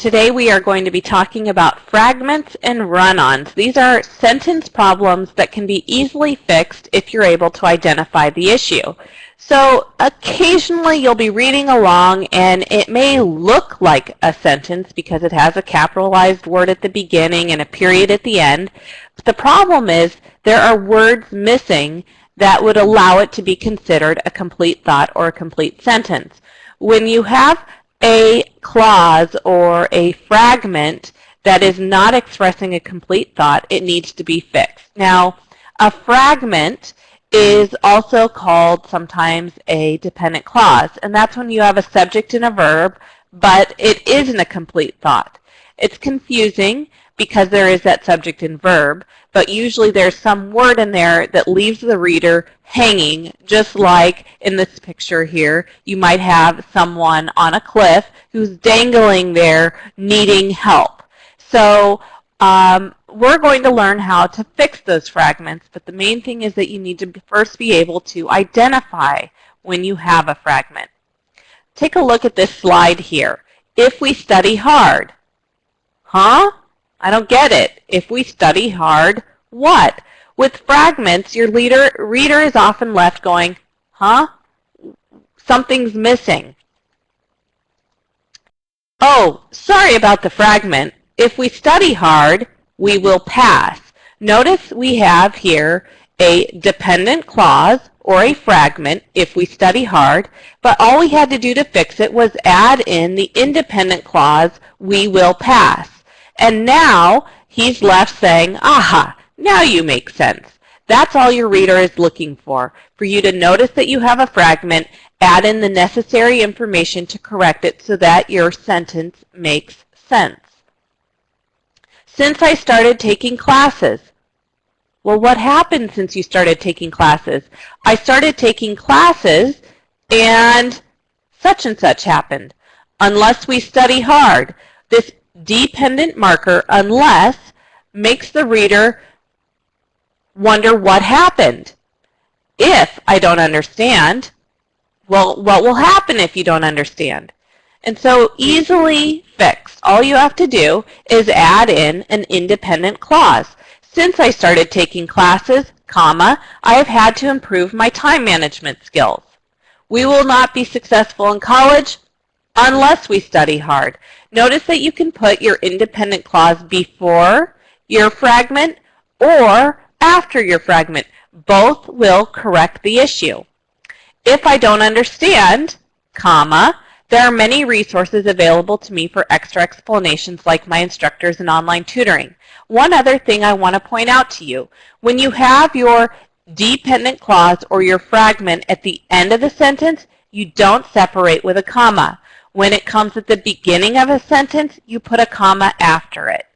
Today we are going to be talking about fragments and run-ons. These are sentence problems that can be easily fixed if you're able to identify the issue. So occasionally you'll be reading along and it may look like a sentence because it has a capitalized word at the beginning and a period at the end. But the problem is there are words missing that would allow it to be considered a complete thought or a complete sentence. When you have a clause or a fragment that is not expressing a complete thought, it needs to be fixed. Now, a fragment is also called sometimes a dependent clause, and that's when you have a subject and a verb, but it isn't a complete thought. It's confusing because there is that subject and verb, but usually there's some word in there that leaves the reader hanging, just like in this picture here. You might have someone on a cliff who's dangling there needing help. So we're going to learn how to fix those fragments, but the main thing is that you need to first be able to identify when you have a fragment. Take a look at this slide here. If we study hard. Huh? I don't get it. If we study hard, what? With fragments, your reader is often left going, huh? Something's missing. Oh, sorry about the fragment. If we study hard, we will pass. Notice we have here a dependent clause or a fragment, if we study hard, but all we had to do to fix it was add in the independent clause, we will pass. And now he's left saying, aha, now you make sense. That's all your reader is looking for you to notice that you have a fragment, add in the necessary information to correct it so that your sentence makes sense. Since I started taking classes. Well, what happened since you started taking classes? I started taking classes and such happened. Unless we study hard. This dependent marker, unless, makes the reader wonder what happened. If I don't understand, well, what will happen if you don't understand? And so easily fixed. All you have to do is add in an independent clause. Since I started taking classes, comma, I have had to improve my time management skills. We will not be successful in college unless we study hard. Notice that you can put your independent clause before your fragment or after your fragment. Both will correct the issue. If I don't understand, comma, there are many resources available to me for extra explanations like my instructors and online tutoring. One other thing I want to point out to you, when you have your dependent clause or your fragment at the end of the sentence, you don't separate with a comma. When it comes at the beginning of a sentence, you put a comma after it.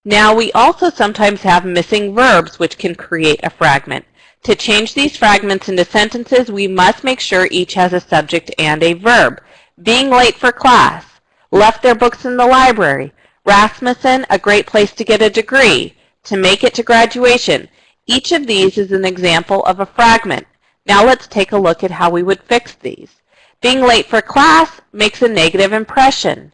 Now, we also sometimes have missing verbs which can create a fragment. To change these fragments into sentences, we must make sure each has a subject and a verb. Being late for class. Left their books in the library. Rasmussen, a great place to get a degree. To make it to graduation. Each of these is an example of a fragment. Now let's take a look at how we would fix these. Being late for class makes a negative impression.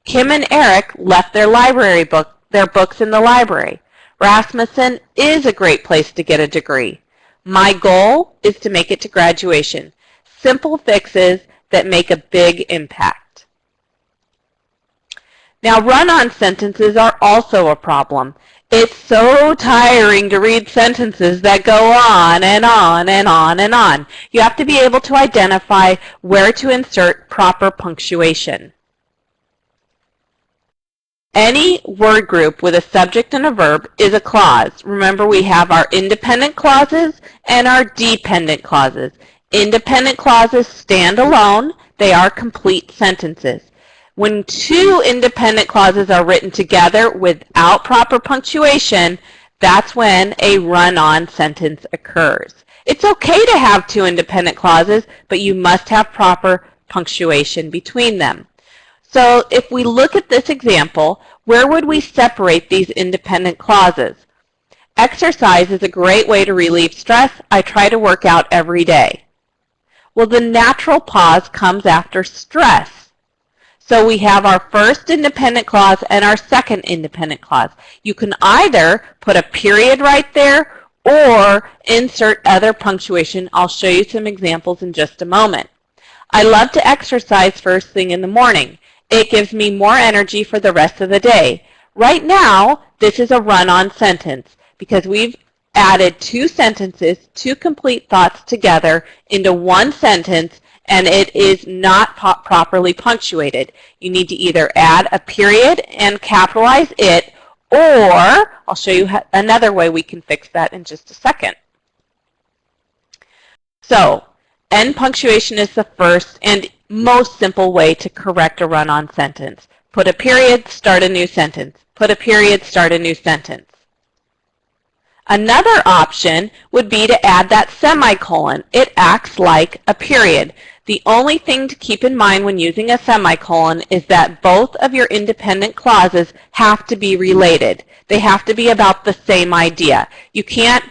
Kim and Eric left their books in the library. Rasmussen is a great place to get a degree. My goal is to make it to graduation. Simple fixes that make a big impact. Now, run-on sentences are also a problem. It's so tiring to read sentences that go on and on and on and on. You have to be able to identify where to insert proper punctuation. Any word group with a subject and a verb is a clause. Remember, we have our independent clauses and our dependent clauses. Independent clauses stand alone. They are complete sentences. When two independent clauses are written together without proper punctuation, that's when a run-on sentence occurs. It's okay to have two independent clauses, but you must have proper punctuation between them. So if we look at this example, where would we separate these independent clauses? Exercise is a great way to relieve stress. I try to work out every day. Well, the natural pause comes after stress. So we have our first independent clause and our second independent clause. You can either put a period right there or insert other punctuation. I'll show you some examples in just a moment. I love to exercise first thing in the morning. It gives me more energy for the rest of the day. Right now, this is a run-on sentence because we've added two sentences, two complete thoughts together into one sentence, and it is not properly punctuated. You need to either add a period and capitalize it, or I'll show you another way we can fix that in just a second. So, end punctuation is the first and most simple way to correct a run-on sentence. Put a period, start a new sentence. Put a period, start a new sentence. Another option would be to add that semicolon. It acts like a period. The only thing to keep in mind when using a semicolon is that both of your independent clauses have to be related. They have to be about the same idea. You can't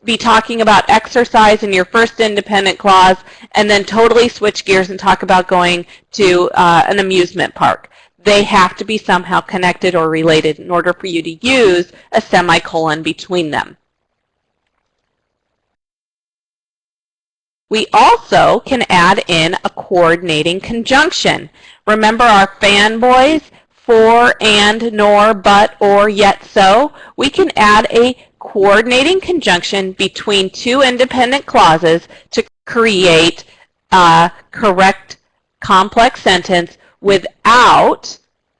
be talking about exercise in your first independent clause and then totally switch gears and talk about going to an amusement park. They have to be somehow connected or related in order for you to use a semicolon between them. We also can add in a coordinating conjunction. Remember our fanboys, for, and, nor, but, or, yet, so? We can add a coordinating conjunction between two independent clauses to create a correct complex sentence without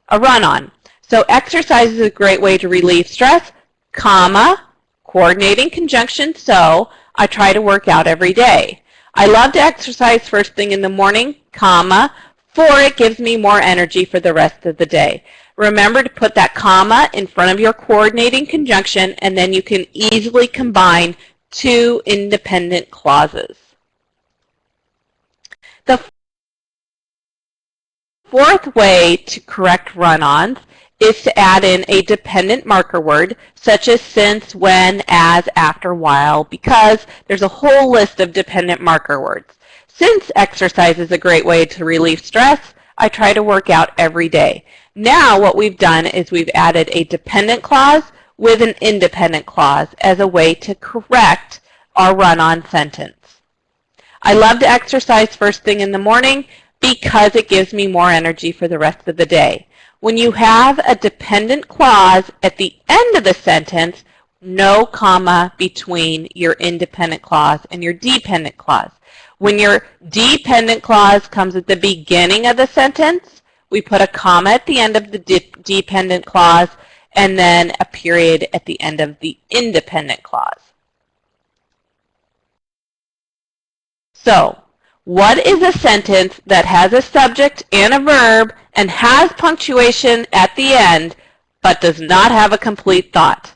a run-on. So exercise is a great way to relieve stress, comma, coordinating conjunction, so I try to work out every day. I love to exercise first thing in the morning, comma, for it gives me more energy for the rest of the day. Remember to put that comma in front of your coordinating conjunction, and then you can easily combine two independent clauses. The fourth way to correct run-ons is to add in a dependent marker word such as since, when, as, after, while, because. There's a whole list of dependent marker words. Since exercise is a great way to relieve stress, I try to work out every day. Now what we've done is we've added a dependent clause with an independent clause as a way to correct our run-on sentence. I love to exercise first thing in the morning because it gives me more energy for the rest of the day. When you have a dependent clause at the end of the sentence, no comma between your independent clause and your dependent clause. When your dependent clause comes at the beginning of the sentence, we put a comma at the end of the dependent clause and then a period at the end of the independent clause. So, what is a sentence that has a subject and a verb and has punctuation at the end but does not have a complete thought?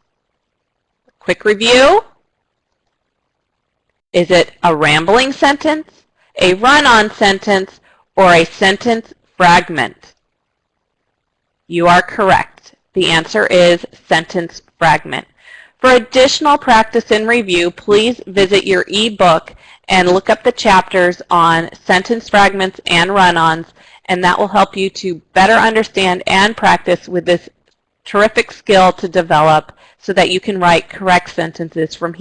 Quick review. Is it a rambling sentence, a run-on sentence, or a sentence fragment? You are correct. The answer is sentence fragment. For additional practice and review, please visit your e-book and look up the chapters on sentence fragments and run-ons, and that will help you to better understand and practice with this terrific skill to develop so that you can write correct sentences from here.